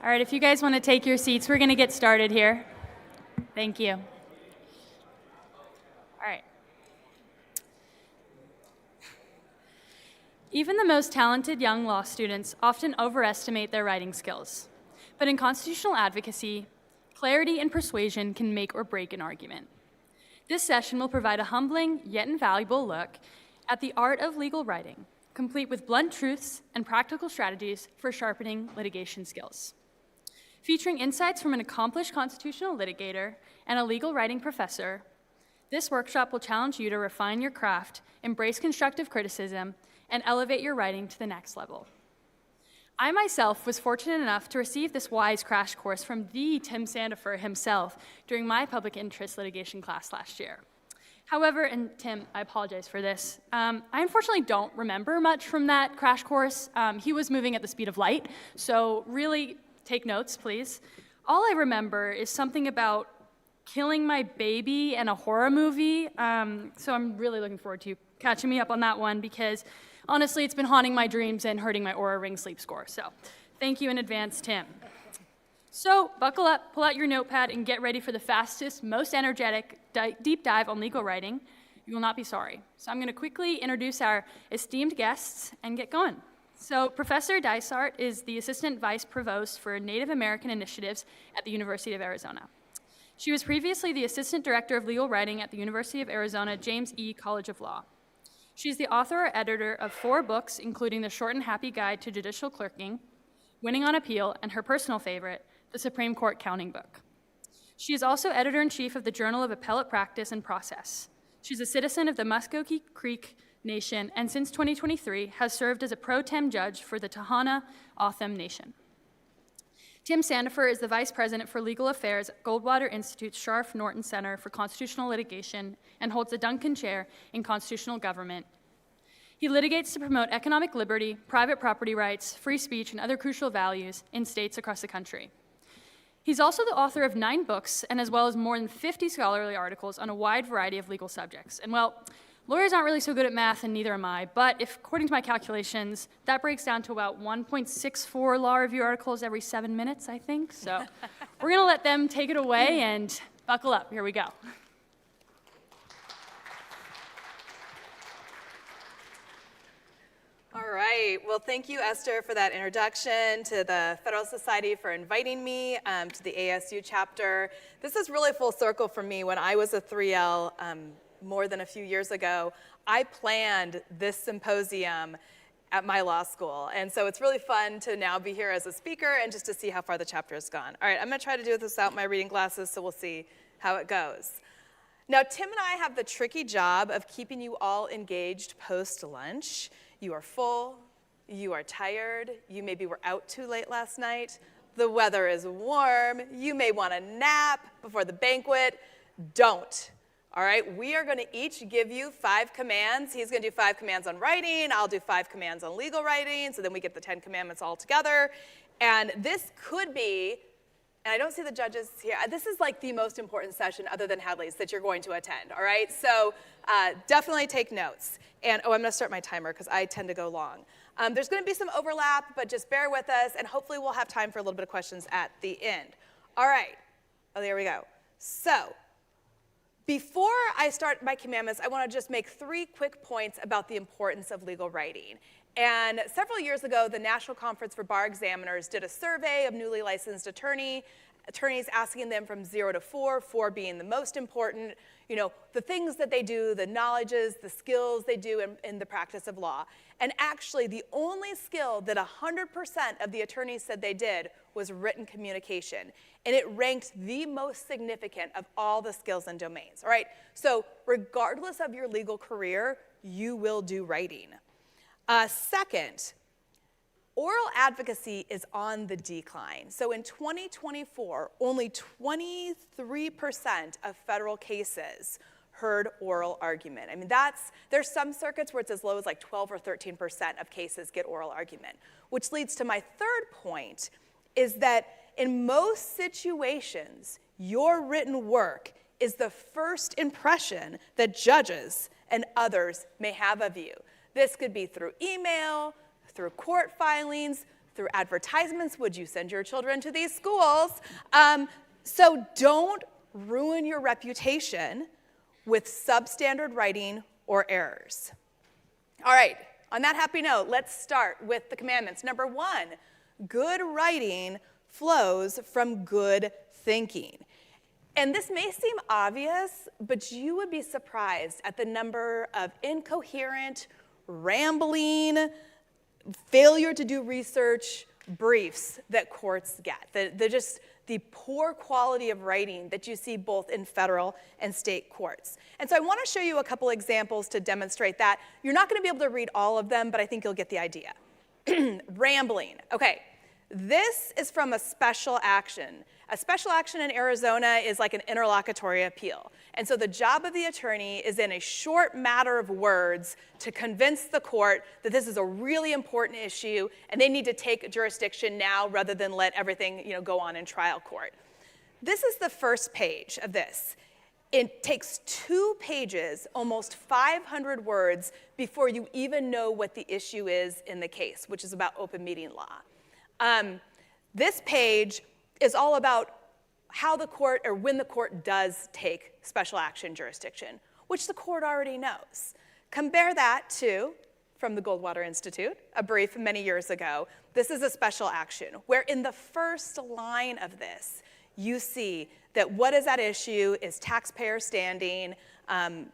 All right, if you guys want to take your seats, we're going to get started here. Thank you. All right. Even the most talented young law students often overestimate their writing skills. But in constitutional advocacy, clarity and persuasion can make or break an argument. This session will provide a humbling yet invaluable look at the art of legal writing, complete with blunt truths and practical strategies for sharpening litigation skills. Featuring insights from an accomplished constitutional litigator and a legal writing professor, this workshop will challenge you to refine your craft, embrace constructive criticism, and elevate your writing to the next level. I myself was fortunate enough to receive this wise crash course from the Tim Sandefur himself during my public interest litigation class last year. However, and Tim, I apologize for this, I unfortunately don't remember much from that crash course. He was moving at the speed of light, so really take notes, please. All I remember is something about killing my baby and a horror movie, so I'm really looking forward to you catching me up on that one because honestly, it's been haunting my dreams and hurting my Aura Ring sleep score, so thank you in advance, Tim. So buckle up, pull out your notepad, and get ready for the fastest, most energetic deep dive on legal writing. You will not be sorry. So I'm going to quickly introduce our esteemed guests and get going. So Professor Dysart is the Assistant Vice Provost for Native American Initiatives at the University of Arizona. She was previously the Assistant Director of Legal Writing at the University of Arizona James E. College of Law. She's the author or editor of 4 books, including The Short and Happy Guide to Judicial Clerking, Winning on Appeal, and her personal favorite, The Supreme Court Counting Book. She is also editor-in-chief of the Journal of Appellate Practice and Process. She's a citizen of the Muskogee Creek Nation, and since 2023 has served as a pro tem judge for the Tohono O'odham Nation. Tim Sandefur is the Vice President for Legal Affairs at Goldwater Institute's Scharf Norton Center for Constitutional Litigation and holds the Duncan Chair in Constitutional Government. He litigates to promote economic liberty, private property rights, free speech, and other crucial values in states across the country. He's also the author of 9 books and as well as more than 50 scholarly articles on a wide variety of legal subjects. And well, lawyers aren't really so good at math, and neither am I, but according to my calculations, that breaks down to about 1.64 law review articles every 7 minutes, I think. So we're going to let them take it away and buckle up. Here we go. All right. Well, thank you, Esther, for that introduction, to the Federalist Society for inviting me, to the ASU chapter. This is really full circle for me. When I was a 3L, more than a few years ago, I planned this symposium at my law school. And so it's really fun to now be here as a speaker and just to see how far the chapter has gone. All right, I'm going to try to do this without my reading glasses, so we'll see how it goes. Now, Tim and I have the tricky job of keeping you all engaged post-lunch. You are full, you are tired, you maybe were out too late last night, the weather is warm, you may want a nap before the banquet. Don't. All right, we are going to each give you 5 commands. He's going to do 5 commands on writing. I'll do 5 commands on legal writing. So then we get the 10 commandments all together. And this could be, and I don't see the judges here, this is like the most important session other than Hadley's that you're going to attend, all right? So definitely take notes. And I'm going to start my timer because I tend to go long. There's going to be some overlap, but just bear with us, and hopefully we'll have time for a little bit of questions at the end. All right. Oh, there we go. So before I start my commandments, I want to just make 3 quick points about the importance of legal writing. And several years ago, the National Conference for Bar Examiners did a survey of newly licensed attorneys, asking them from 0 to 4, 4 being the most important, the things that they do, the knowledges, the skills they do in the practice of law. And actually, the only skill that 100% of the attorneys said they did was written communication. And it ranked the most significant of all the skills and domains, all right? So regardless of your legal career, you will do writing. Second, oral advocacy is on the decline. So in 2024, only 23% of federal cases heard oral argument. I mean, there's some circuits where it's as low as like 12 or 13% of cases get oral argument, which leads to my third point, is that in most situations, your written work is the first impression that judges and others may have of you. This could be through email, through court filings, through advertisements would you send your children to these schools. So don't ruin your reputation with substandard writing or errors. All right, on that happy note, let's start with the commandments. Number 1, good writing flows from good thinking. And this may seem obvious, but you would be surprised at the number of incoherent, rambling, failure to do research briefs that courts get. The poor quality of writing that you see both in federal and state courts. And so I want to show you a couple examples to demonstrate that. You're not going to be able to read all of them, but I think you'll get the idea. Rambling. Okay, this is from a special action. A special action in Arizona is like an interlocutory appeal. And so the job of the attorney is in a short matter of words to convince the court that this is a really important issue and they need to take jurisdiction now rather than let everything go on in trial court. This is the first page of this. It takes 2 pages, almost 500 words, before you even know what the issue is in the case, which is about open meeting law. This page is all about how the court, or when the court does take special action jurisdiction, which the court already knows. Compare that to, from the Goldwater Institute, a brief many years ago. This is a special action, where in the first line of this, you see that what is at issue is taxpayer standing,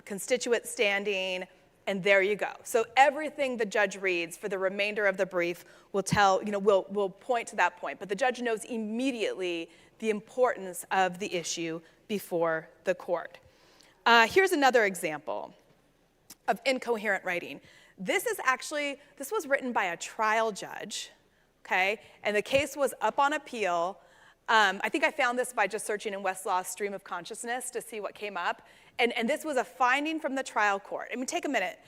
constituent standing, and there you go. So everything the judge reads for the remainder of the brief will point to that point. But the judge knows immediately the importance of the issue before the court. Here's another example of incoherent writing. This was written by a trial judge, okay? And the case was up on appeal. I think I found this by just searching in Westlaw's stream of consciousness to see what came up. And this was a finding from the trial court. I mean, take a minute.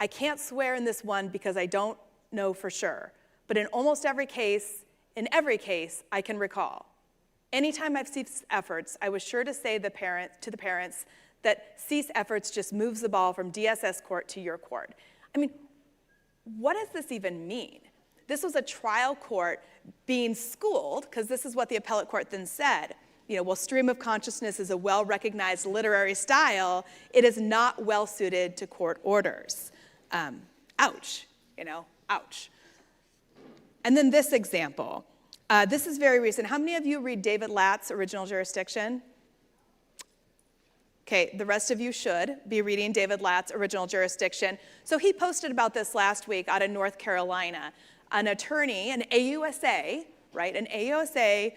I can't swear in this one because I don't know for sure. But in almost every case, I can recall. Anytime I've ceased efforts, I was sure to say to the parents that cease efforts just moves the ball from DSS court to your court. I mean, what does this even mean? This was a trial court being schooled, because this is what the appellate court then said. While stream of consciousness is a well-recognized literary style, it is not well-suited to court orders. Ouch, ouch. And then this example. This is very recent. How many of you read David Latt's Original Jurisdiction? Okay, the rest of you should be reading David Latt's Original Jurisdiction. So he posted about this last week out of North Carolina. An attorney, an AUSA, right? An AUSA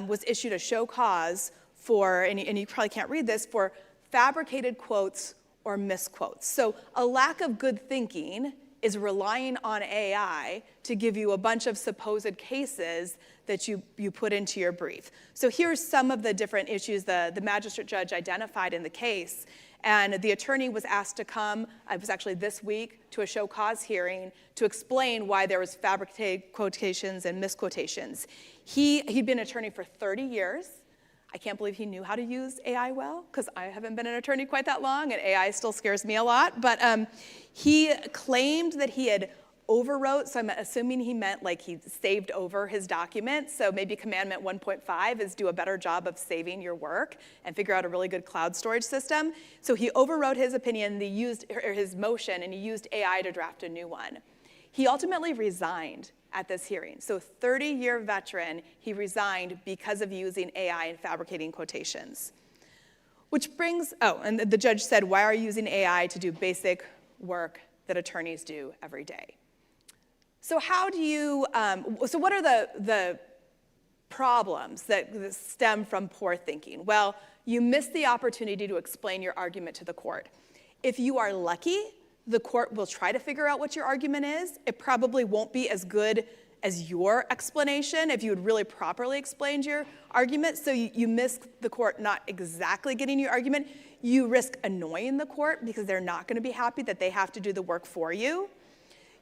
was issued a show cause for, and you probably can't read this, for fabricated quotes or misquotes. So a lack of good thinking is relying on AI to give you a bunch of supposed cases that you put into your brief. So here's some of the different issues the magistrate judge identified in the case. And the attorney was asked to come, it was actually this week, to a show cause hearing to explain why there was fabricated quotations and misquotations. He'd been an attorney for 30 years. I can't believe he knew how to use AI well, because I haven't been an attorney quite that long, and AI still scares me a lot. But he claimed that he had overwrote, so I'm assuming he meant like he saved over his documents. So maybe commandment 1.5 is do a better job of saving your work and figure out a really good cloud storage system. So he overwrote his opinion, his motion, and he used AI to draft a new one. He ultimately resigned at this hearing. So 30-year veteran, he resigned because of using AI and fabricating quotations. Which brings, and the judge said, why are you using AI to do basic work that attorneys do every day? So what are the problems that stem from poor thinking? Well, you miss the opportunity to explain your argument to the court. If you are lucky, the court will try to figure out what your argument is. It probably won't be as good as your explanation if you had really properly explained your argument. So you miss the court not exactly getting your argument. You risk annoying the court because they're not going to be happy that they have to do the work for you.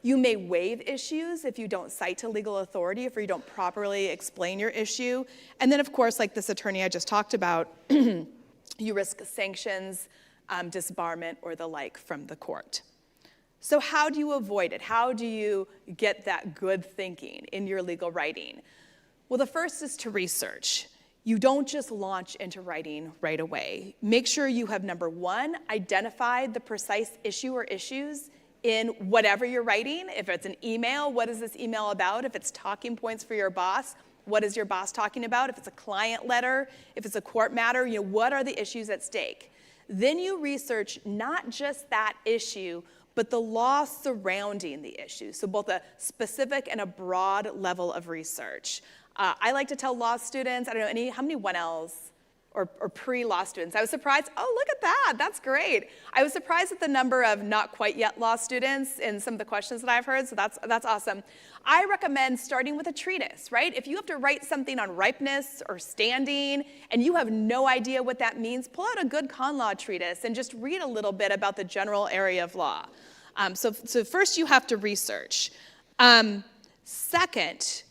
You may waive issues if you don't cite to legal authority, if you don't properly explain your issue. And then, of course, like this attorney I just talked about, you risk sanctions, disbarment, or the like from the court. So how do you avoid it? How do you get that good thinking in your legal writing? Well, the first is to research. You don't just launch into writing right away. Make sure you have, number one, identified the precise issue or issues in whatever you're writing. If it's an email, what is this email about? If it's talking points for your boss, what is your boss talking about? If it's a client letter, if it's a court matter, what are the issues at stake? Then you research not just that issue, but the law surrounding the issue. So both a specific and a broad level of research. I like to tell law students, I don't know, how many 1Ls or pre-law students? I was surprised, oh, look at that, that's great. I was surprised at the number of not quite yet law students in some of the questions that I've heard, so that's awesome. I recommend starting with a treatise, right? If you have to write something on ripeness or standing and you have no idea what that means, pull out a good con law treatise and just read a little bit about the general area of law. So first you have to research. Second,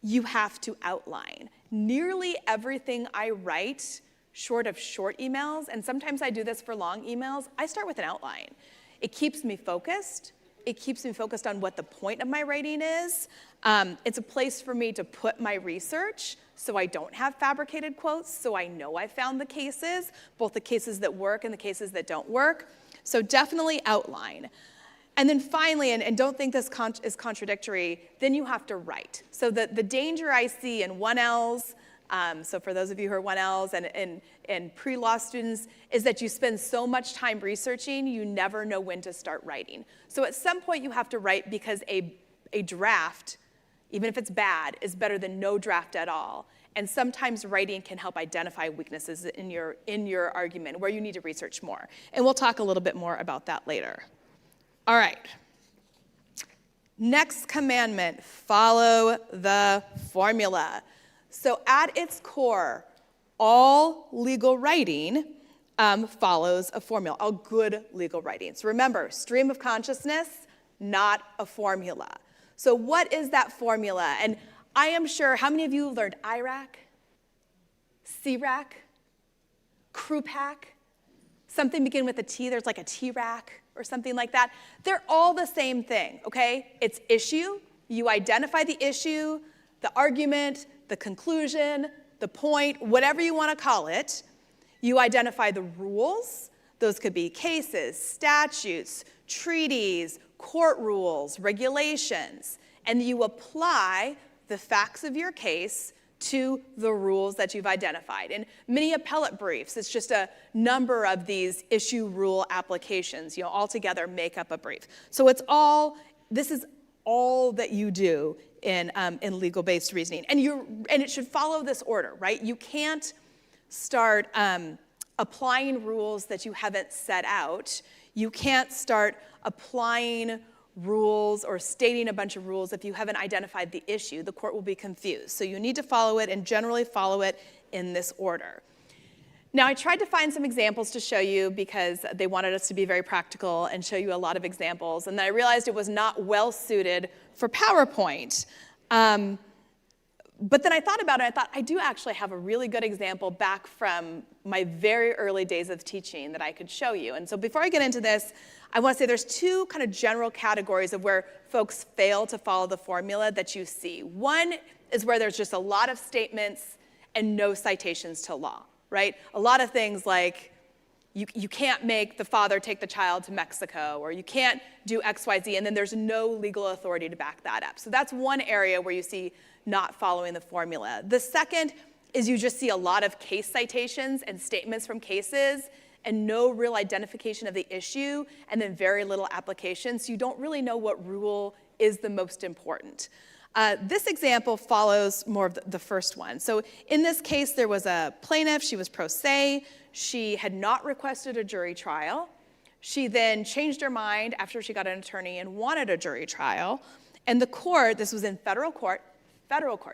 you have to outline. Nearly everything I write, short of short emails, and sometimes I do this for long emails, I start with an outline. It keeps me focused. It keeps me focused on what the point of my writing is. It's a place for me to put my research so I don't have fabricated quotes, so I know I found the cases, both the cases that work and the cases that don't work. So definitely outline. And then finally, and don't think this is contradictory, then you have to write. So the danger I see in 1Ls, so for those of you who are 1Ls and pre-law students, is that you spend so much time researching, you never know when to start writing. So at some point you have to write because a draft, even if it's bad, is better than no draft at all. And sometimes writing can help identify weaknesses in your argument where you need to research more. And we'll talk a little bit more about that later. All right. Next commandment, follow the formula. So at its core, all legal writing follows a formula, all good legal writing. So remember, stream of consciousness, not a formula. So what is that formula? And I am sure, how many of you learned IRAC, CRAC, CRUPAC? Something begin with a T, there's like a TRAC or something like that. They're all the same thing, okay? It's issue, you identify the issue, the argument, the conclusion, the point, whatever you want to call it. You identify the rules. Those could be cases, statutes, treaties, court rules, regulations, and you apply the facts of your case to the rules that you've identified. In many appellate briefs, it's just a number of these issue rule applications, all together make up a brief. So this is all that you do in legal-based reasoning. And it should follow this order, right? You can't start applying rules that you haven't set out. You can't start applying rules or stating a bunch of rules if you haven't identified the issue. The court will be confused. So you need to follow it and generally follow it in this order. Now, I tried to find some examples to show you because they wanted us to be very practical and show you a lot of examples. And then I realized it was not well suited for PowerPoint. But then I thought about it, and I thought, I do actually have a really good example back from my very early days of teaching that I could show you. And so before I get into this, I want to say there's two kind of general categories of where folks fail to follow the formula that you see. One is where there's just a lot of statements and no citations to law, right? A lot of things like you can't make the father take the child to Mexico, or you can't do X, Y, Z, and then there's no legal authority to back that up. So that's one area where you see not following the formula. The second is you just see a lot of case citations and statements from cases and no real identification of the issue, and then very little application, so you don't really know what rule is the most important. This example follows more of the first one. So in this case, there was a plaintiff. She was pro se. She had not requested a jury trial. She then changed her mind after she got an attorney and wanted a jury trial. And the court, this was in federal court,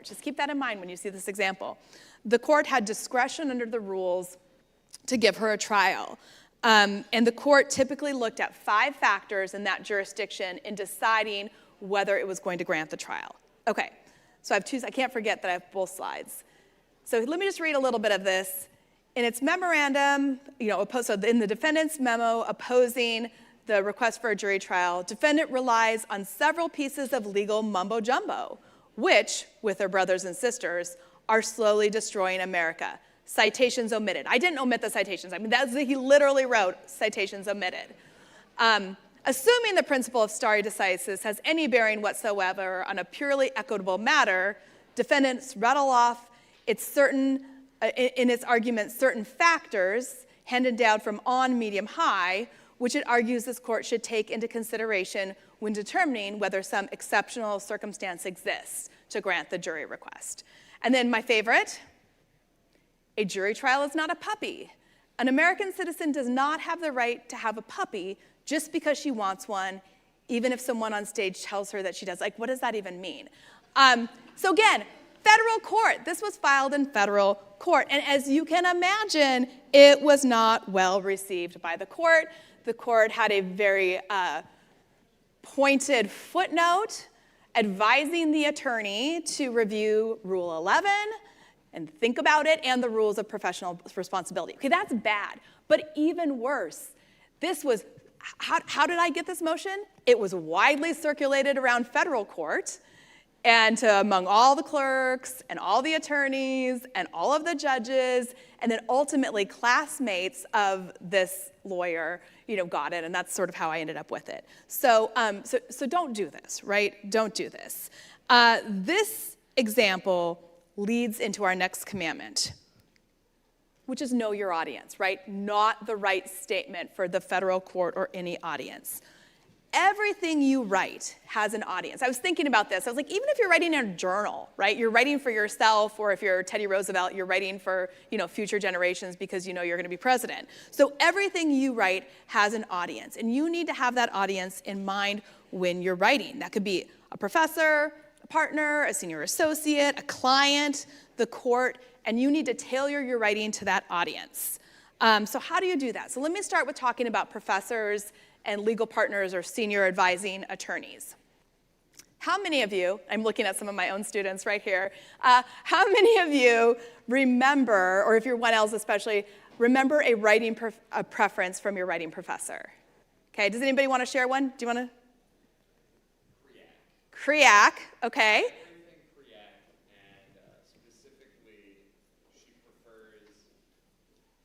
just keep that in mind when you see this example. The court had discretion under the rules to give her a trial. And the court typically looked at 5 factors in that jurisdiction in deciding whether it was going to grant the trial. Okay, so I have two, I can't forget that I have both slides. So let me just read a little bit of this. In its memorandum, so in the defendant's memo opposing the request for a jury trial, defendant relies on several pieces of legal mumbo-jumbo, which, with their brothers and sisters, are slowly destroying America. Citations omitted. I didn't omit the citations. I mean, he literally wrote citations omitted. Assuming the principle of stare decisis has any bearing whatsoever on a purely equitable matter, defendants rattle off in its argument certain factors handed down from on, medium, high, which it argues this court should take into consideration when determining whether some exceptional circumstance exists to grant the jury request. And then my favorite, a jury trial is not a puppy. An American citizen does not have the right to have a puppy just because she wants one, even if someone on stage tells her that she does. Like, what does that even mean? So again, federal court. This was filed in federal court. And as you can imagine, it was not well received by the court. The court had a very pointed footnote advising the attorney to review Rule 11 and think about it and the rules of professional responsibility. Okay, that's bad. But even worse, this was, how did I get this motion? It was widely circulated around federal court and among all the clerks and all the attorneys and all of the judges, and then ultimately classmates of this lawyer, got it, and that's sort of how I ended up with it. So don't do this, right? Don't do this. This example leads into our next commandment, which is know your audience, right? Not the right statement for the federal court or any audience. Everything you write has an audience. I was thinking about this. I was like, even if you're writing in a journal, right? You're writing for yourself, or if you're Teddy Roosevelt, you're writing for, future generations because you're going to be president. So everything you write has an audience, and you need to have that audience in mind when you're writing. That could be a professor, a partner, a senior associate, a client, the court, and you need to tailor your writing to that audience. So how do you do that? So let me start with talking about professors and legal partners or senior advising attorneys. How many of you, I'm looking at some of my own students right here, how many of you remember, or if you're 1Ls especially, remember a writing preference from your writing professor? Okay, does anybody want to share one? Do you want to? Kriak, okay. Everything Kriak, and specifically, she prefers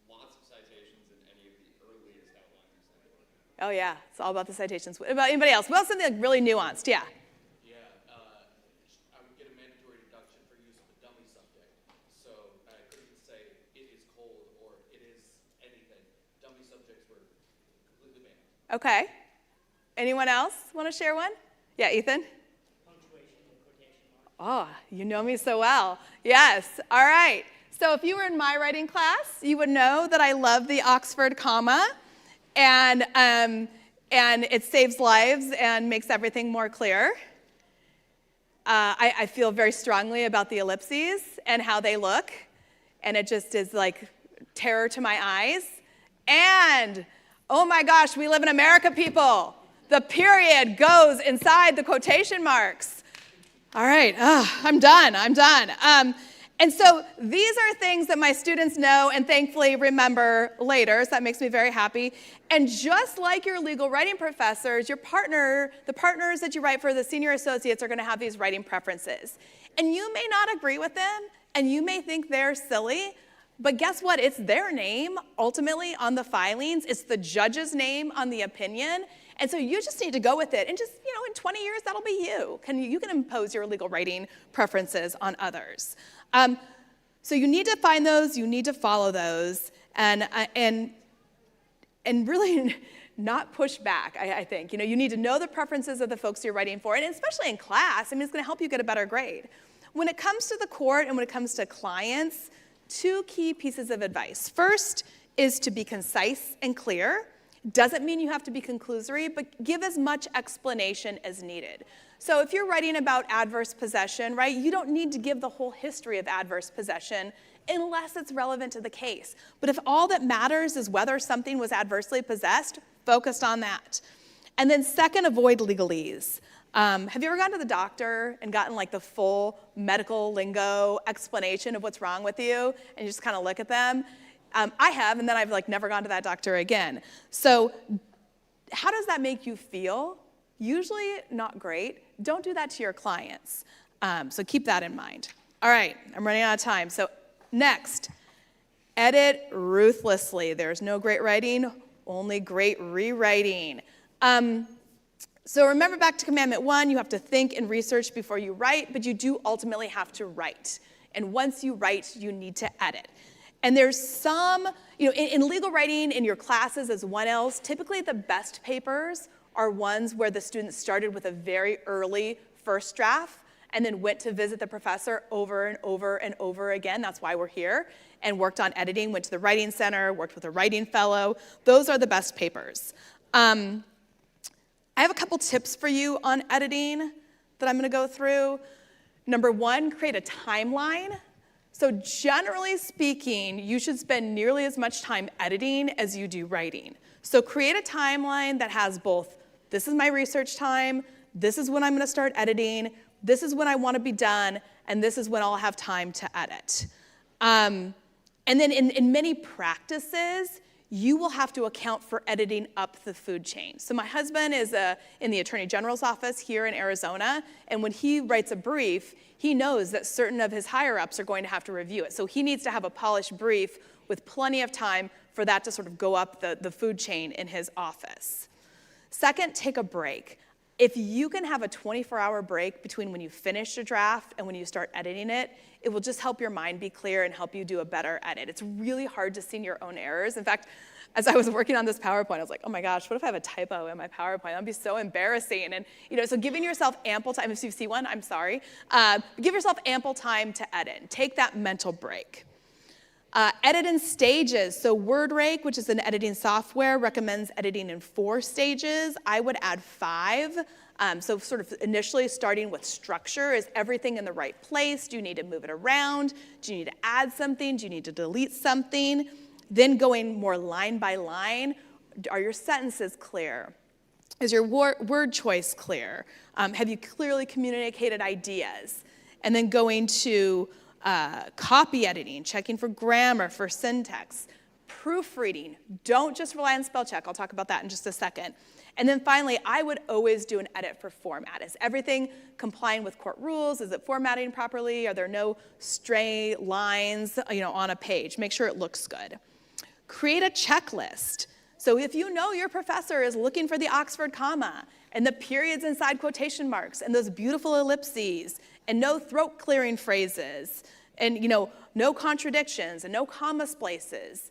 lots of citations in any of the earliest outliners. Oh yeah, it's all about the citations. What about anybody else? What about something like really nuanced? Yeah. Yeah, I would get a mandatory deduction for use of a dummy subject. So I couldn't say it is cold or it is anything. Dummy subjects were completely banned. Okay. Anyone else want to share one? Yeah, Ethan? Oh, you know me so well. Yes, all right. So if you were in my writing class, you would know that I love the Oxford comma, and it saves lives and makes everything more clear. I feel very strongly about the ellipses and how they look, and it just is like terror to my eyes. And, oh my gosh, we live in America, people. The period goes inside the quotation marks. All right, I'm done. And so these are things that my students know and thankfully remember later, so that makes me very happy. And just like your legal writing professors, the partners that you write for, the senior associates, are going to have these writing preferences. And you may not agree with them, and you may think they're silly, but guess what? It's their name ultimately on the filings. It's the judge's name on the opinion. And so you just need to go with it. And just, in 20 years, that'll be you. You can impose your legal writing preferences on others. So you need to find those, you need to follow those, and really not push back, I think. You need to know the preferences of the folks you're writing for, and especially in class, it's going to help you get a better grade. When it comes to the court and when it comes to clients, two key pieces of advice. First is to be concise and clear. Doesn't mean you have to be conclusory, but give as much explanation as needed. So if you're writing about adverse possession, right, you don't need to give the whole history of adverse possession unless it's relevant to the case. But if all that matters is whether something was adversely possessed, focus on that. And then second, avoid legalese. Have you ever gone to the doctor and gotten like the full medical lingo explanation of what's wrong with you, and you just kind of look at them? I have, and then I've never gone to that doctor again. So how does that make you feel? Usually not great. Don't do that to your clients. So keep that in mind. All right, I'm running out of time. So next, edit ruthlessly. There's no great writing, only great rewriting. So remember back to Commandment 1, you have to think and research before you write, but you do ultimately have to write. And once you write, you need to edit. And there's some, in legal writing in your classes as 1Ls, typically the best papers are ones where the students started with a very early first draft and then went to visit the professor over and over and over again. That's why we're here. And worked on editing, went to the writing center, worked with a writing fellow. Those are the best papers. I have a couple tips for you on editing that I'm going to go through. Number 1, create a timeline. So generally speaking, you should spend nearly as much time editing as you do writing. So create a timeline that has both, this is my research time, this is when I'm going to start editing, this is when I want to be done, and this is when I'll have time to edit. And then in many practices, you will have to account for editing up the food chain. So my husband is in the Attorney General's office here in Arizona, and when he writes a brief, he knows that certain of his higher-ups are going to have to review it. So he needs to have a polished brief with plenty of time for that to sort of go up the food chain in his office. Second, take a break. If you can have a 24-hour break between when you finish a draft and when you start editing it, it will just help your mind be clear and help you do a better edit. It's really hard to see your own errors. In fact, as I was working on this PowerPoint, I was like, oh my gosh, what if I have a typo in my PowerPoint? That'd be so embarrassing. And so giving yourself ample time, if you see one, I'm sorry. Give yourself ample time to edit. Take that mental break. Edit in stages. So WordRake, which is an editing software, recommends editing in 4 stages. I would add 5. So sort of initially starting with structure. Is everything in the right place? Do you need to move it around? Do you need to add something? Do you need to delete something? Then going more line by line. Are your sentences clear? Is your word choice clear? Have you clearly communicated ideas? And then going to copy editing, checking for grammar, for syntax, proofreading. Don't just rely on spell check. I'll talk about that in just a second. And then finally, I would always do an edit for format. Is everything complying with court rules? Is it formatting properly? Are there no stray lines, on a page? Make sure it looks good. Create a checklist. So if you know your professor is looking for the Oxford comma and the periods inside quotation marks and those beautiful ellipses and no throat clearing phrases and no contradictions and no comma splices,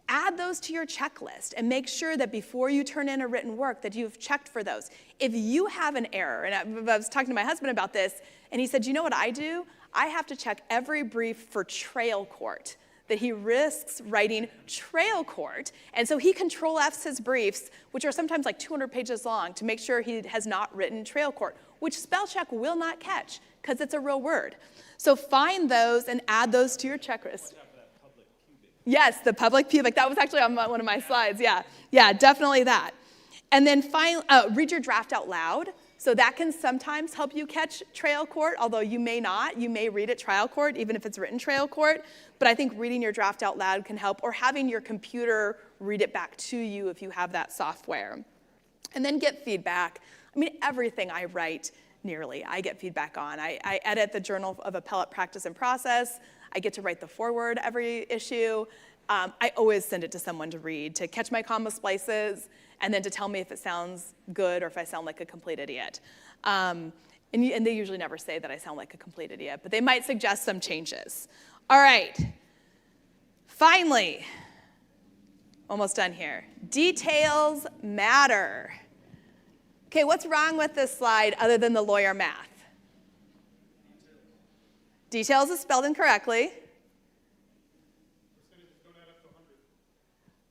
add those to your checklist and make sure that before you turn in a written work that you've checked for those. If you have an error, and I was talking to my husband about this, and he said, you know what I do? I have to check every brief for trail court, that he risks writing trail court. And so he Control Fs his briefs, which are sometimes like 200 pages long, to make sure he has not written trail court, which spell check will not catch because it's a real word. So find those and add those to your checklist. Yes, the public pubic. That was actually on one of my slides. Yeah, definitely that. And then finally, read your draft out loud. So that can sometimes help you catch trail court, although you may not. You may read it trial court, even if it's written trail court. But I think reading your draft out loud can help, or having your computer read it back to you if you have that software. And then get feedback. I mean, everything I write, nearly, I get feedback on. I edit the Journal of Appellate Practice and Process. I get to write the foreword every issue. I always send it to someone to read, to catch my comma splices, and then to tell me if it sounds good or if I sound like a complete idiot. And they usually never say that I sound like a complete idiot, but they might suggest some changes. All right. Finally, almost done here. Details matter. Okay, what's wrong with this slide other than the lawyer math? Details is spelled incorrectly.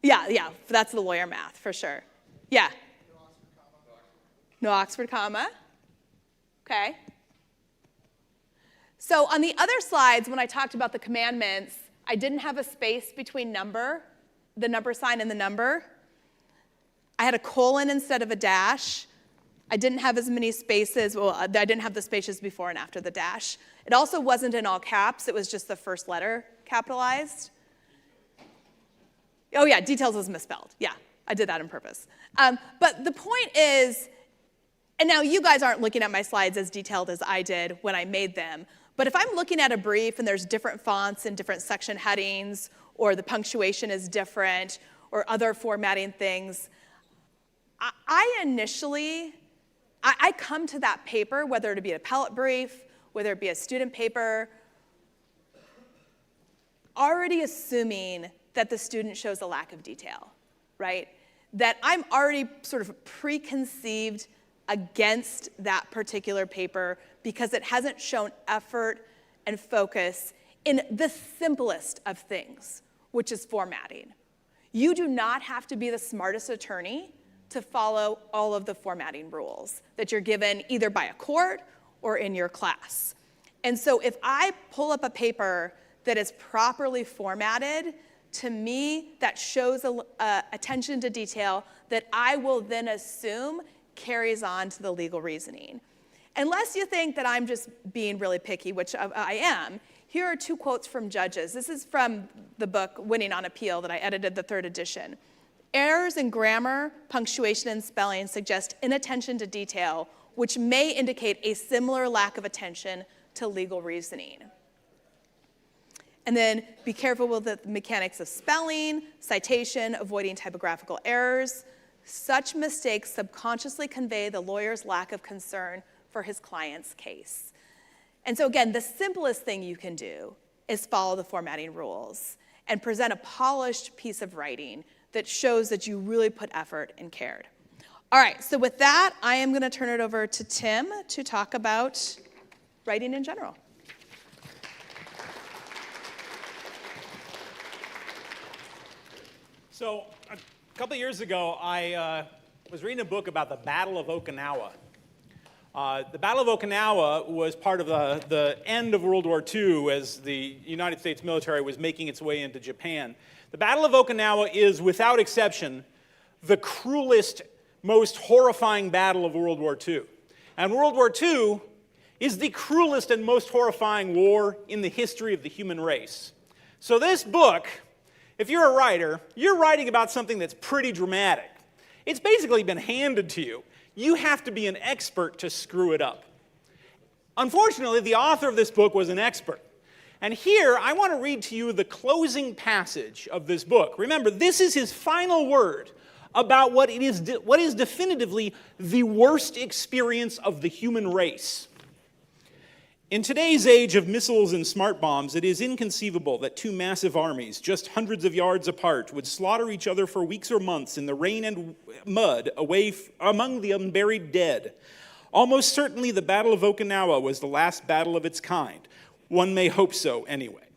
Yeah, that's the lawyer math for sure. Yeah. No Oxford comma. Okay. So on the other slides, when I talked about the commandments, I didn't have a space between the number sign and the number. I had a colon instead of a dash. I didn't have as many spaces. Well, I didn't have the spaces before and after the dash. It also wasn't in all caps. It was just the first letter capitalized. Oh, yeah, details is misspelled. Yeah, I did that on purpose. But the point is, and now you guys aren't looking at my slides as detailed as I did when I made them, but if I'm looking at a brief and there's different fonts and different section headings, or the punctuation is different, or other formatting things, I initially come to that paper, whether it be an appellate brief, whether it be a student paper, already assuming that the student shows a lack of detail, right? That I'm already sort of preconceived against that particular paper because it hasn't shown effort and focus in the simplest of things, which is formatting. You do not have to be the smartest attorney to follow all of the formatting rules that you're given either by a court or in your class. And so if I pull up a paper that is properly formatted, to me, that shows attention to detail that I will then assume carries on to the legal reasoning. Unless you think that I'm just being really picky, which I am, here are 2 quotes from judges. This is from the book Winning on Appeal that I edited, the 3rd edition. Errors in grammar, punctuation, and spelling suggest inattention to detail, which may indicate a similar lack of attention to legal reasoning. And then be careful with the mechanics of spelling, citation, avoiding typographical errors. Such mistakes subconsciously convey the lawyer's lack of concern for his client's case. And so again, the simplest thing you can do is follow the formatting rules and present a polished piece of writing that shows that you really put effort and cared. All right, so with that, I am going to turn it over to Tim to talk about writing in general. So a couple of years ago, I was reading a book about the Battle of Okinawa. The Battle of Okinawa was part of the end of World War II as the United States military was making its way into Japan. The Battle of Okinawa is, without exception, the cruelest, most horrifying battle of World War II. And World War II is the cruelest and most horrifying war in the history of the human race. So this book, if you're a writer, you're writing about something that's pretty dramatic. It's basically been handed to you. You have to be an expert to screw it up. Unfortunately, the author of this book was an expert. And here, I want to read to you the closing passage of this book. Remember, this is his final word about what is definitively the worst experience of the human race. In today's age of missiles and smart bombs, it is inconceivable that 2 massive armies, just hundreds of yards apart, would slaughter each other for weeks or months in the rain and mud among the unburied dead. Almost certainly the Battle of Okinawa was the last battle of its kind. One may hope so anyway.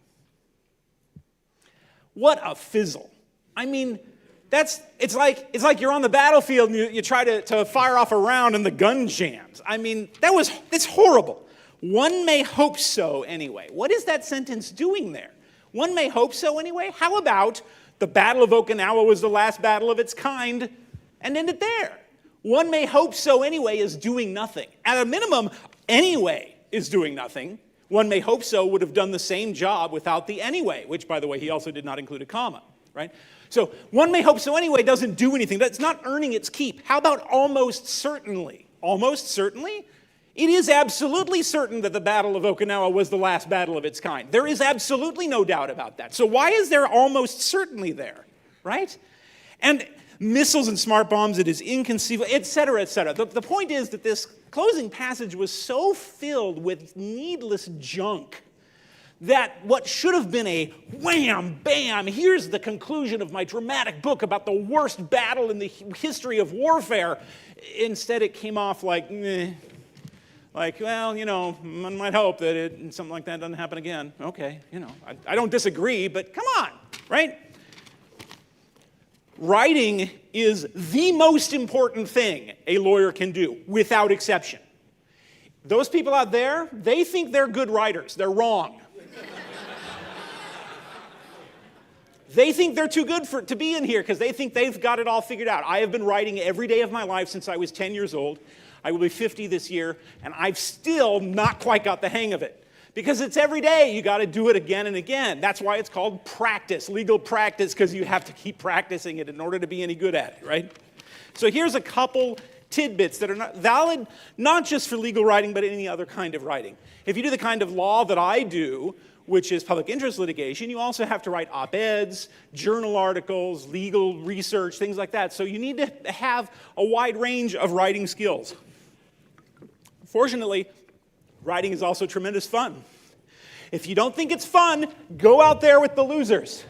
What a fizzle. I mean, it's like you're on the battlefield and you try to fire off a round and the gun jams. I mean, it's horrible. One may hope so anyway. What is that sentence doing there? One may hope so anyway? How about the Battle of Okinawa was the last battle of its kind and ended there? One may hope so anyway is doing nothing. At a minimum, anyway is doing nothing. One may hope so would have done the same job without the anyway, which, by the way, he also did not include a comma, right? So one may hope so anyway doesn't do anything. That's not earning its keep. How about almost certainly? Almost certainly? It is absolutely certain that the Battle of Okinawa was the last battle of its kind. There is absolutely no doubt about that. So why is there almost certainly there, right? And missiles and smart bombs, it is inconceivable, et cetera, et cetera. The point is that this closing passage was so filled with needless junk that what should have been a wham, bam, here's the conclusion of my dramatic book about the worst battle in the history of warfare, instead it came off like, meh. Like, well, one might hope that something like that doesn't happen again. Okay, I don't disagree, but come on, right? Writing is the most important thing a lawyer can do, without exception. Those people out there, they think they're good writers. They're wrong. They think they're too good to be in here because they think they've got it all figured out. I have been writing every day of my life since I was 10 years old. I will be 50 this year, and I've still not quite got the hang of it. Because it's every day. You got to do it again and again. That's why it's called practice, legal practice, because you have to keep practicing it in order to be any good at it, right? So here's a couple tidbits that are not valid, not just for legal writing, but any other kind of writing. If you do the kind of law that I do, which is public interest litigation, you also have to write op-eds, journal articles, legal research, things like that. So you need to have a wide range of writing skills. Fortunately, writing is also tremendous fun. If you don't think it's fun, go out there with the losers.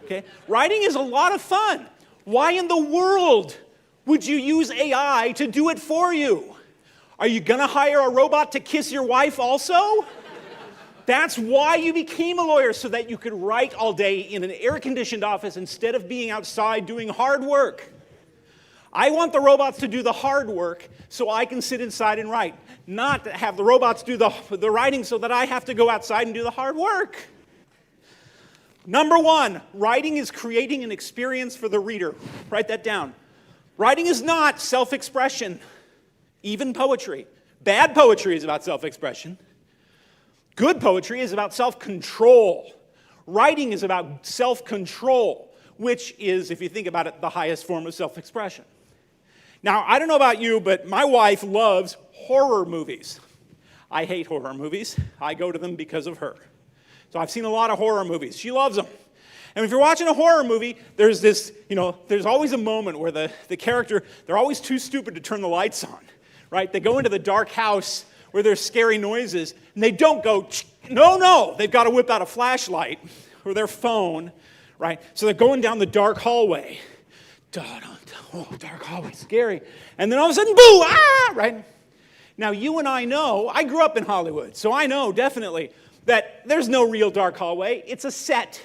Okay? Writing is a lot of fun. Why in the world would you use AI to do it for you? Are you going to hire a robot to kiss your wife also? That's why you became a lawyer, so that you could write all day in an air-conditioned office instead of being outside doing hard work. I want the robots to do the hard work so I can sit inside and write, not to have the robots do the writing so that I have to go outside and do the hard work. Number one, writing is creating an experience for the reader. Write that down. Writing is not self-expression, even poetry. Bad poetry is about self-expression. Good poetry is about self-control. Writing is about self-control, which is, if you think about it, the highest form of self-expression. Now, I don't know about you, but my wife loves horror movies. I hate horror movies. I go to them because of her. So I've seen a lot of horror movies. She loves them. And if you're watching a horror movie, there's this, there's always a moment where the character, they're always too stupid to turn the lights on, right? They go into the dark house where there's scary noises, and they don't go, no, they've got to whip out a flashlight or their phone, right? So they're going down the dark hallway. Oh, dark hallway, scary. And then all of a sudden, boo, right? Now, you and I know, I grew up in Hollywood, so I know definitely that there's no real dark hallway. It's a set.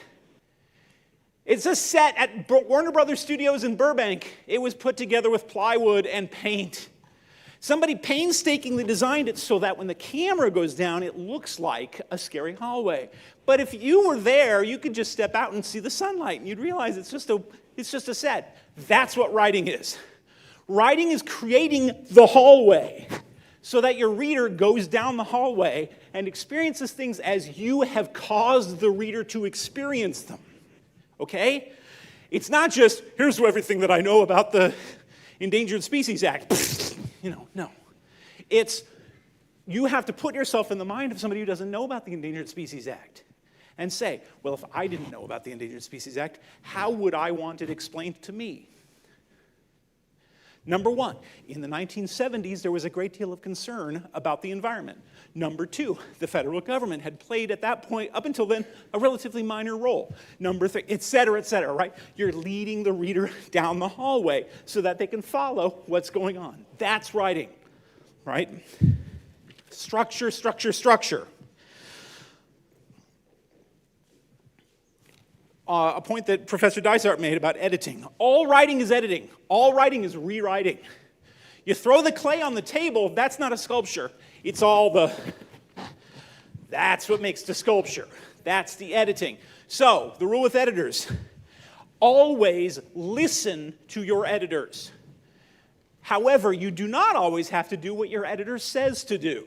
It's a set at Warner Brothers Studios in Burbank. It was put together with plywood and paint. Somebody painstakingly designed it so that when the camera goes down, it looks like a scary hallway. But if you were there, you could just step out and see the sunlight, and you'd realize it's just a set. That's what writing is. Writing is creating the hallway so that your reader goes down the hallway and experiences things as you have caused the reader to experience them. Okay? It's not just, here's everything that I know about the Endangered Species Act. No. It's, you have to put yourself in the mind of somebody who doesn't know about the Endangered Species Act and say, well, if I didn't know about the Endangered Species Act, how would I want it explained to me? Number one, in the 1970s, there was a great deal of concern about the environment. Number two, the federal government had played at that point, up until then, a relatively minor role. Number three, et cetera, right? You're leading the reader down the hallway so that they can follow what's going on. That's writing, right? Structure. A point that Professor Dysart made about editing. All writing is editing. All writing is rewriting. You throw the clay on the table, that's not a sculpture. It's all that's what makes the sculpture. That's the editing. So, the rule with editors, always listen to your editors. However, you do not always have to do what your editor says to do.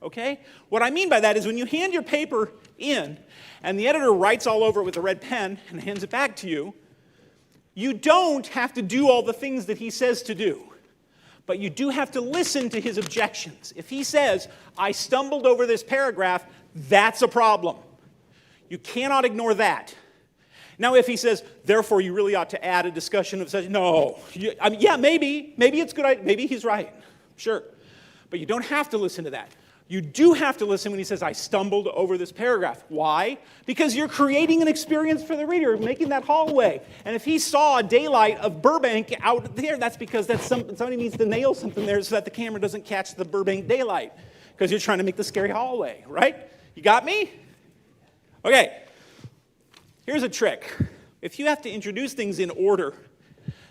Okay? What I mean by that is when you hand your paper in and the editor writes all over it with a red pen and hands it back to you, you don't have to do all the things that he says to do. But you do have to listen to his objections. If he says, I stumbled over this paragraph, that's a problem. You cannot ignore that. Now, if he says, therefore, you really ought to add a discussion of such, no. Maybe it's good, maybe he's right, sure. But you don't have to listen to that. You do have to listen when he says, I stumbled over this paragraph. Why? Because you're creating an experience for the reader, making that hallway. And if he saw a daylight of Burbank out there, that's because somebody needs to nail something there so that the camera doesn't catch the Burbank daylight. Because you're trying to make the scary hallway, right? You got me? Okay. Here's a trick. If you have to introduce things in order,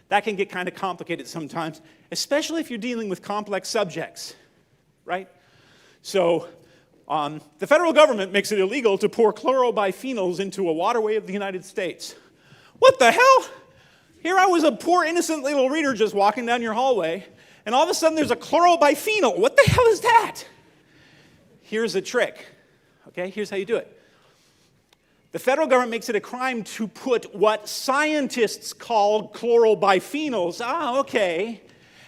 that can get kind of complicated sometimes, especially if you're dealing with complex subjects, right? So the federal government makes it illegal to pour chlorobiphenyls into a waterway of the United States. What the hell? Here I was a poor innocent little reader just walking down your hallway, and all of a sudden there's a chlorobiphenyl. What the hell is that? here's a trick. Okay, here's how you do it. The federal government makes it a crime to put what scientists call chlorobiphenyls. Ah, okay.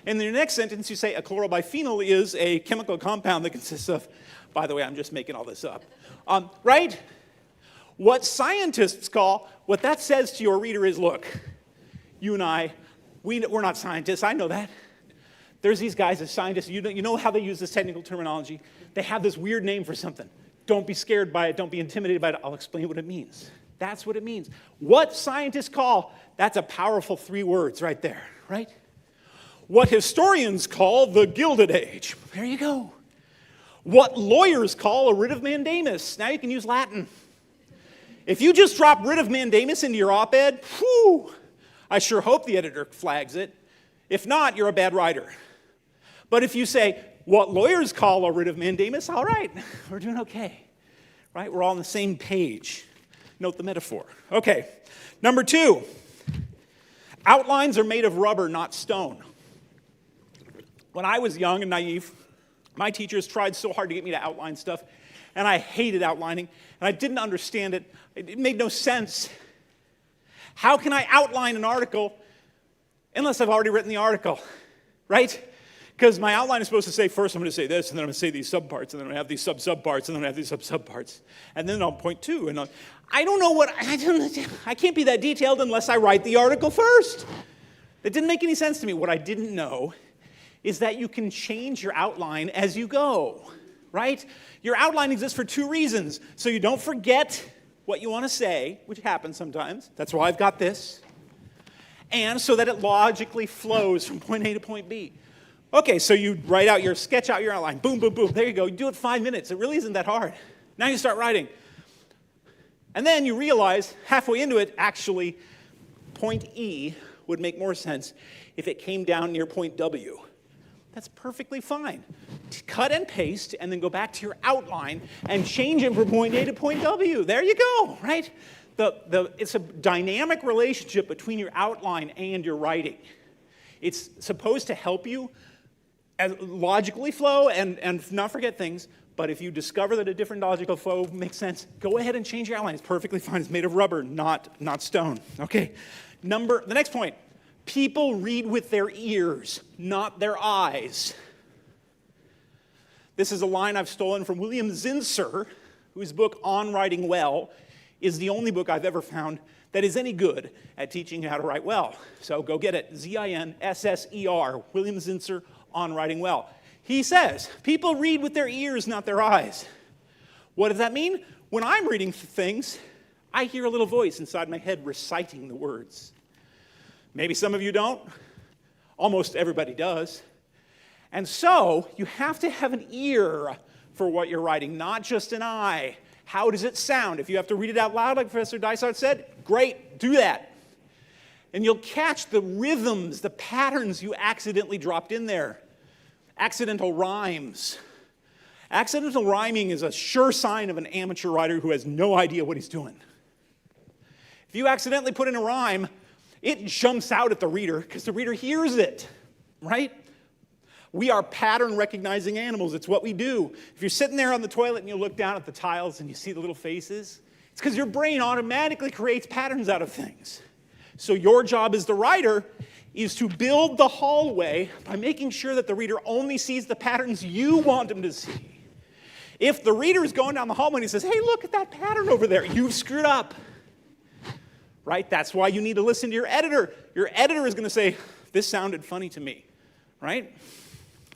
In the next sentence, you say a chlorobiphenyl is a chemical compound that consists of, by the way, I'm just making all this up, right? What scientists call, what that says to your reader is, look, you and I, we're not scientists, I know that. There's these guys as scientists, you know how they use this technical terminology? They have this weird name for something. Don't be scared by it, don't be intimidated by it, I'll explain what it means. That's what it means. What scientists call, that's a powerful 3 words right there, right? What historians call the Gilded Age. There you go. What lawyers call a writ of mandamus. Now you can use Latin. If you just drop writ of mandamus into your op-ed, whew, I sure hope the editor flags it. If not, you're a bad writer. But if you say, what lawyers call a writ of mandamus, all right, we're doing okay. Right? We're all on the same page. Note the metaphor. Okay. Number 2, outlines are made of rubber, not stone. When I was young and naive, my teachers tried so hard to get me to outline stuff, and I hated outlining, and I didn't understand it. It made no sense. How can I outline an article unless I've already written the article, right? Because my outline is supposed to say, first I'm going to say this, and then I'm going to say these subparts, and then I'm going to have these sub-subparts, and then I'm going to have these sub-subparts, and then I'll point 2, and I don't know what, I can't be that detailed unless I write the article first. That didn't make any sense to me. What I didn't know is that you can change your outline as you go, right? Your outline exists for 2 reasons. So you don't forget what you want to say, which happens sometimes. That's why I've got this. And so that it logically flows from point A to point B. Okay, so you sketch out your outline. Boom, boom, boom. There you go. You do it 5 minutes. It really isn't that hard. Now you start writing. And then you realize halfway into it, actually, point E would make more sense if it came down near point W. That's perfectly fine. Cut and paste, and then go back to your outline and change it from point A to point W. There you go, right? It's a dynamic relationship between your outline and your writing. It's supposed to help you logically flow and not forget things, but if you discover that a different logical flow makes sense, go ahead and change your outline. It's perfectly fine. It's made of rubber, not stone. Okay, the next point. People read with their ears, not their eyes. This is a line I've stolen from William Zinsser, whose book, On Writing Well, is the only book I've ever found that is any good at teaching you how to write well. So go get it, Zinsser, William Zinsser, On Writing Well. He says, people read with their ears, not their eyes. What does that mean? When I'm reading things, I hear a little voice inside my head reciting the words. Maybe some of you don't. Almost everybody does. And so you have to have an ear for what you're writing, not just an eye. How does it sound? If you have to read it out loud, like Professor Dysart said, great, do that. And you'll catch the rhythms, the patterns you accidentally dropped in there. Accidental rhymes. Accidental rhyming is a sure sign of an amateur writer who has no idea what he's doing. If you accidentally put in a rhyme, it jumps out at the reader because the reader hears it, right? We are pattern recognizing animals. It's what we do. If you're sitting there on the toilet and you look down at the tiles and you see the little faces, it's because your brain automatically creates patterns out of things. So your job as the writer is to build the hallway by making sure that the reader only sees the patterns you want them to see. If the reader is going down the hallway and he says, hey, look at that pattern over there, you've screwed up. Right? That's why you need to listen to your editor. Your editor is going to say, this sounded funny to me. Right?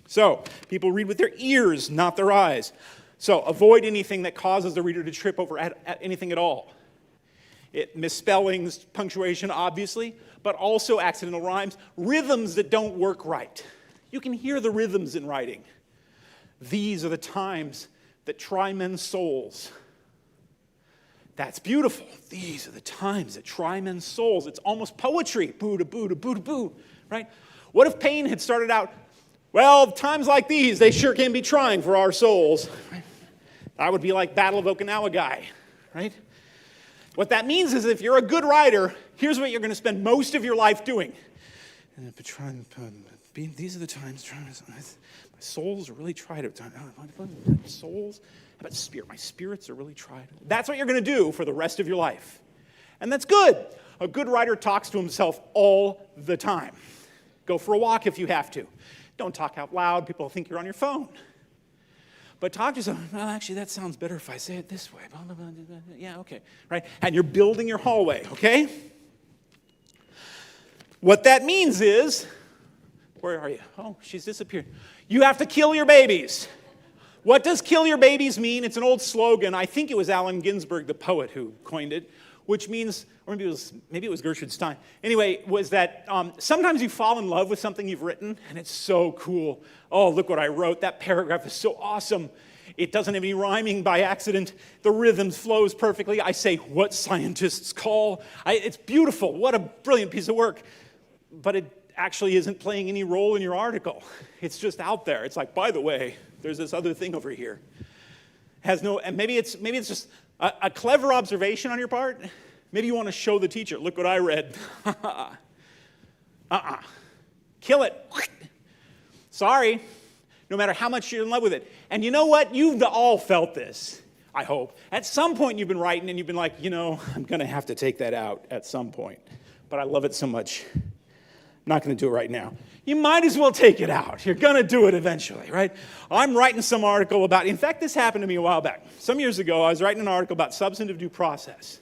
So, people read with their ears, not their eyes. So, avoid anything that causes the reader to trip over at anything at all. Misspellings, punctuation, obviously, but also accidental rhymes, rhythms that don't work right. You can hear the rhythms in writing. These are the times that try men's souls. That's beautiful. These are the times that try men's souls. It's almost poetry. Boo to boo to boo to boo, right? What if Paine had started out, well, times like these, they sure can be trying for our souls. Right? That would be like Battle of Okinawa guy, right? What that means is if you're a good writer, here's what you're going to spend most of your life doing. these are the times, my souls are really tried at times. Souls? How about spirit? My spirits are really tried. That's what you're going to do for the rest of your life. And that's good. A good writer talks to himself all the time. Go for a walk if you have to. Don't talk out loud. People think you're on your phone. But talk to yourself, well, actually, that sounds better if I say it this way. Blah, blah, blah, blah, blah. Yeah, okay. Right? And you're building your hallway, okay? What that means is, where are you? Oh, she's disappeared. You have to kill your babies. What does kill your babies mean? It's an old slogan. I think it was Allen Ginsberg, the poet, who coined it, which means, or maybe it was Gertrude Stein. Anyway, was that sometimes you fall in love with something you've written, and it's so cool. Oh, look what I wrote. That paragraph is so awesome. It doesn't have any rhyming by accident. The rhythm flows perfectly. I say what scientists call. It's beautiful. What a brilliant piece of work. But it actually isn't playing any role in your article. It's just out there. It's like, by the way, there's this other thing over here. And maybe it's just a clever observation on your part. Maybe you want to show the teacher, look what I read. Kill it. Sorry. No matter how much you're in love with it. And you know what? You've all felt this, I hope. At some point you've been writing and you've been like, I'm going to have to take that out at some point. But I love it so much. I'm not going to do it right now. You might as well take it out. You're going to do it eventually, right? I'm writing some article about, in fact, this happened to me a while back. Some years ago, I was writing an article about substantive due process.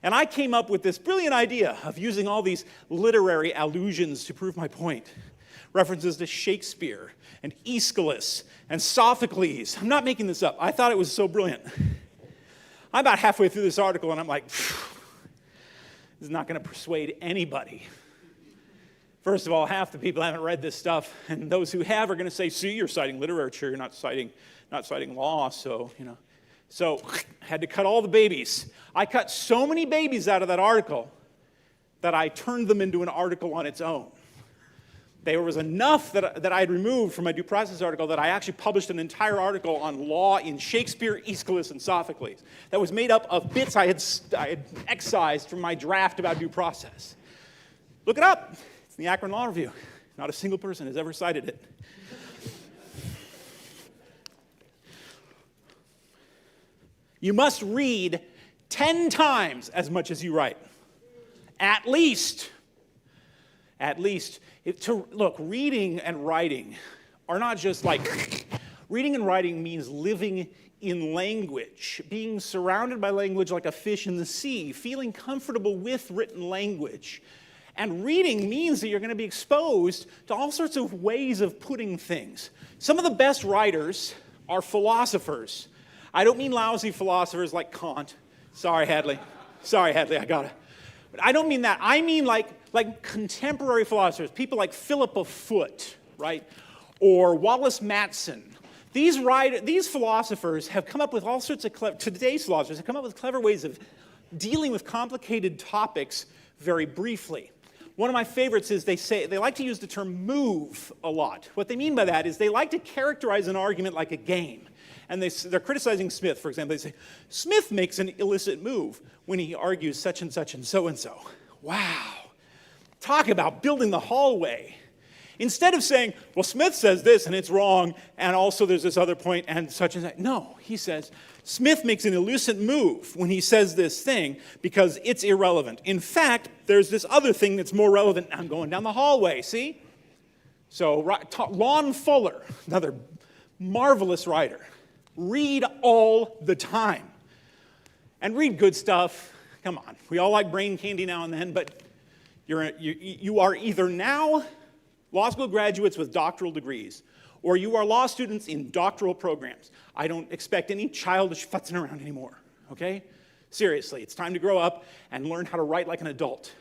And I came up with this brilliant idea of using all these literary allusions to prove my point. References to Shakespeare and Aeschylus and Sophocles. I'm not making this up. I thought it was so brilliant. I'm about halfway through this article and I'm like, this is not going to persuade anybody. First of all, half the people haven't read this stuff, and those who have are going to say, see, you're citing literature, you're not citing law, so, So I had to cut all the babies. I cut so many babies out of that article that I turned them into an article on its own. There was enough that I had removed from my due process article that I actually published an entire article on law in Shakespeare, Aeschylus, and Sophocles that was made up of bits I had excised from my draft about due process. Look it up. It's in the Akron Law Review. Not a single person has ever cited it. You must read 10 times as much as you write. At least. Look, reading and writing are not just like, reading and writing means living in language, being surrounded by language like a fish in the sea, feeling comfortable with written language. And reading means that you're going to be exposed to all sorts of ways of putting things. Some of the best writers are philosophers. I don't mean lousy philosophers like Kant. Sorry, Hadley, I got it. But I don't mean that. I mean like contemporary philosophers, people like Philippa Foot, right? Or Wallace Matson. These philosophers have come up with all sorts of today's philosophers have come up with clever ways of dealing with complicated topics very briefly. One of my favorites is they like to use the term move a lot. What they mean by that is they like to characterize an argument like a game. And they're criticizing Smith, for example. They say, Smith makes an illicit move when he argues such and such and so and so. Wow. Talk about building the hallway. Instead of saying, well, Smith says this and it's wrong, and also there's this other point and such and such. No, he says, Smith makes an illicit move when he says this thing because it's irrelevant. In fact, there's this other thing that's more relevant. I'm going down the hallway, see? So Lon Fuller, another marvelous writer. Read all the time. And read good stuff. Come on. We all like brain candy now and then, but you are either now law school graduates with doctoral degrees, or you are law students in doctoral programs. I don't expect any childish futzing around anymore, okay? Seriously, it's time to grow up and learn how to write like an adult.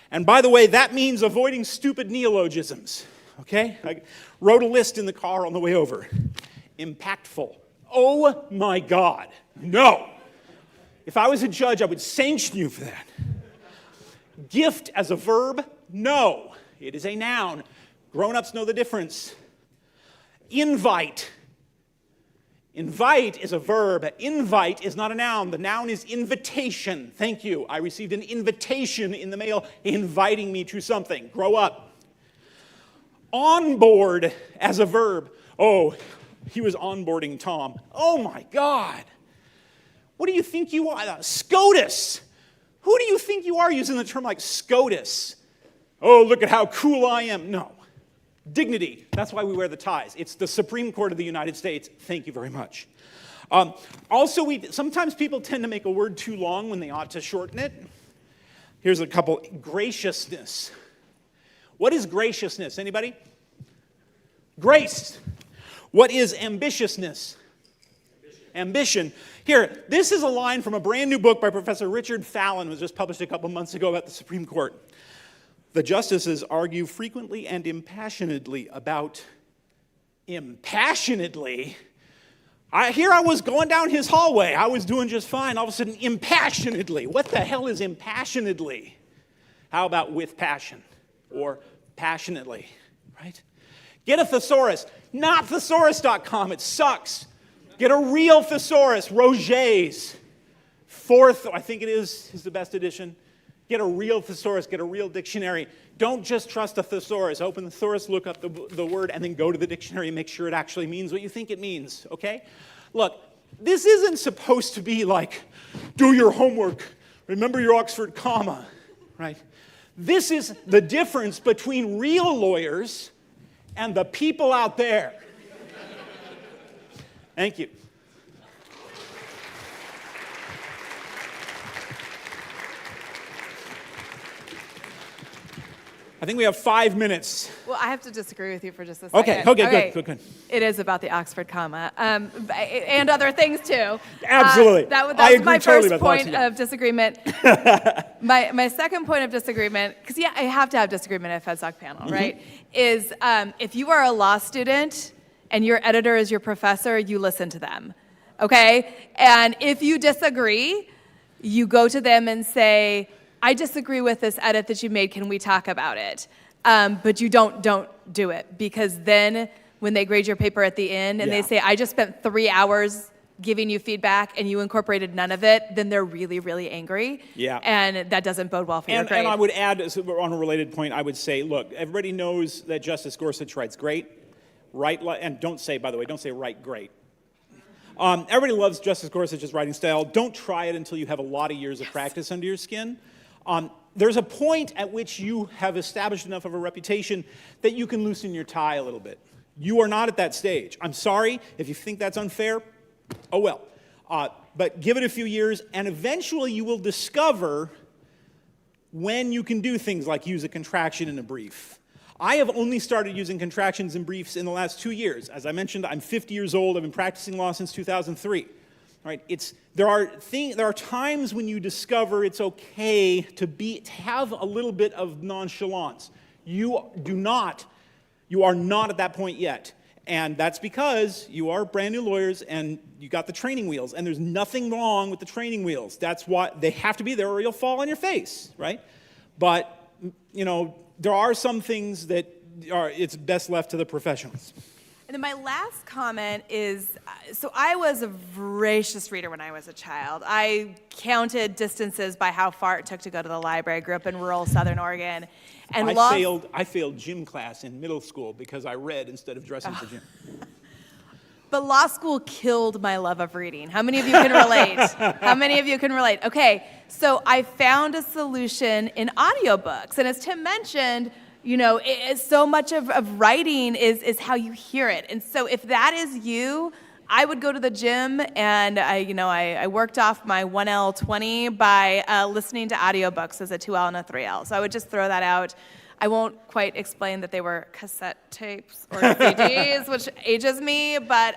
And by the way, that means avoiding stupid neologisms, okay? I wrote a list in the car on the way over. Impactful. Oh my God, no. If I was a judge, I would sanction you for that. Gift as a verb, no. It is a noun. Grown-ups know the difference. Invite. Invite is a verb. Invite is not a noun. The noun is invitation. Thank you. I received an invitation in the mail inviting me to something. Grow up. Onboard as a verb. Oh, he was onboarding Tom. Oh my God. What do you think you are? SCOTUS. Who do you think you are using the term like SCOTUS? Oh, look at how cool I am. No. Dignity. That's why we wear the ties. It's the Supreme Court of the United States. Thank you very much. Also, sometimes people tend to make a word too long when they ought to shorten it. Here's a couple. Graciousness. What is graciousness? Anybody? Grace. What is ambitiousness? Ambition. Here, this is a line from a brand new book by Professor Richard Fallon, was just published a couple months ago about the Supreme Court. The justices argue frequently and impassionedly about impassionedly. Here I was going down his hallway. I was doing just fine. All of a sudden, impassionedly. What the hell is impassionedly? How about with passion or passionately, right? Get a thesaurus. Not thesaurus.com. It sucks. Get a real thesaurus. Roget's. Fourth, I think it is the best edition. Get a real thesaurus. Get a real dictionary. Don't just trust a thesaurus. Open the thesaurus, look up the word, and then go to the dictionary and make sure it actually means what you think it means, okay? Look, this isn't supposed to be like, do your homework, remember your Oxford comma, right? This is the difference between real lawyers and the people out there. Thank you. I think we have 5 minutes. Well, I have to disagree with you for just a second. Okay, good. It is about the Oxford comma, and other things too. Absolutely. That I was agree my totally first point of disagreement. my second point of disagreement, because I have to have disagreement at FedSoc panel, right? Is if you are a law student and your editor is your professor, you listen to them, okay? And if you disagree, you go to them and say, I disagree with this edit that you made. Can we talk about it? But you don't do it, because then when they grade your paper at the end and they say, I just spent 3 hours giving you feedback and you incorporated none of it, then they're really, really angry. Yeah. And that doesn't bode well for your grade. And I would add, on a related point, I would say, look, everybody knows that Justice Gorsuch writes great, and don't say, by the way, don't say write great. Everybody loves Justice Gorsuch's writing style. Don't try it until you have a lot of years of practice under your skin. There's a point at which you have established enough of a reputation that you can loosen your tie a little bit. You are not at that stage. I'm sorry if you think that's unfair. Oh well. But give it a few years, and eventually you will discover when you can do things like use a contraction in a brief. I have only started using contractions in briefs in the last 2 years. As I mentioned, I'm 50 years old. I've been practicing law since 2003. Right? There are times when you discover it's okay to have a little bit of nonchalance. You are not at that point yet. And that's because you are brand new lawyers and you got the training wheels. And there's nothing wrong with the training wheels. That's why they have to be there or you'll fall on your face, right? But, there are some things that it's best left to the professionals. And then my last comment is, so I was a voracious reader when I was a child. I counted distances by how far it took to go to the library. I grew up in rural Southern Oregon. And I failed gym class in middle school because I read instead of dressing for gym. But law school killed my love of reading. How many of you can relate? How many of you can relate? Okay, so I found a solution in audiobooks. And as Tim mentioned, so much of writing is how you hear it. And so if that is you, I would go to the gym and I worked off my 1L20 by listening to audiobooks as a 2L and a 3L. So I would just throw that out. I won't quite explain that they were cassette tapes or CDs, which ages me, but...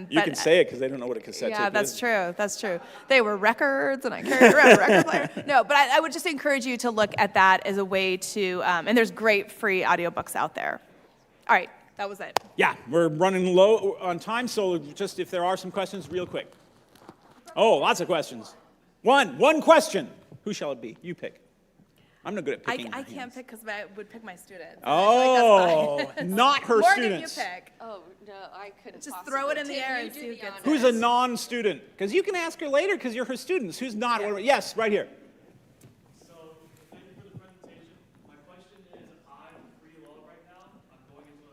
You can say it because they don't know what a cassette tape is. Yeah, that's true. They were records, and I carried around a record player. No, but I would just encourage you to look at that as a way to... and there's great free audiobooks out there. All right, that was it. Yeah, we're running low on time, so just if there are some questions, real quick. Oh, lots of questions. One question. Who shall it be? You pick. I'm not good at picking. I can't pick because I would pick my students. Oh, not her Morgan, students. You pick. Oh, no, I couldn't Just throw it in the air and see who gets it. Who's a non-student? Because you can ask her later because you're her students. Who's not? Yeah. Yes, right here. So, thank you for the presentation. My question is, I'm free law right now. I'm going into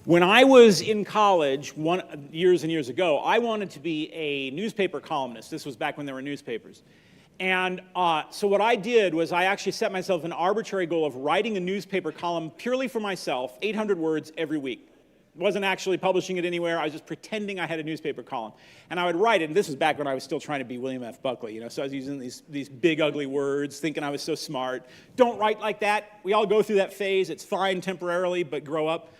When I was in college, years and years ago, I wanted to be a newspaper columnist. This was back when there were newspapers. And so what I did was I actually set myself an arbitrary goal of writing a newspaper column purely for myself, 800 words every week. Wasn't actually publishing it anywhere. I was just pretending I had a newspaper column. And I would write it, and this was back when I was still trying to be William F. Buckley, you know, so I was using these big, ugly words, thinking I was so smart. Don't write like that. We all go through that phase. It's fine temporarily, but grow up.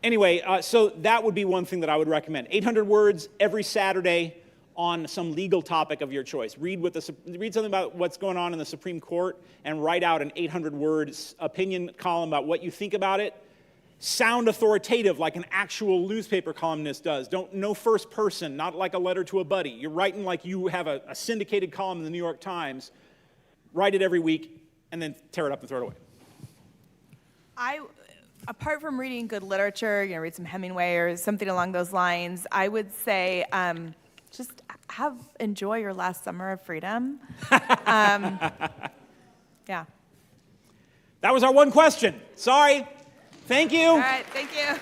Anyway, so that would be one thing that I would recommend. 800 words every Saturday on some legal topic of your choice. Read something about what's going on in the Supreme Court and write out an 800-word opinion column about what you think about it. Sound authoritative like an actual newspaper columnist does. No first person, not like a letter to a buddy. You're writing like you have a syndicated column in the New York Times. Write it every week and then tear it up and throw it away. Apart from reading good literature, read some Hemingway or something along those lines, I would say just enjoy your last summer of freedom. Yeah. That was our one question. Sorry. Thank you. All right, thank you.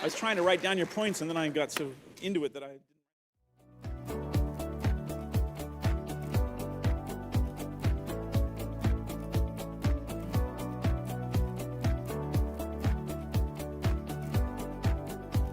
I was trying to write down your points, and then I got so into it that I...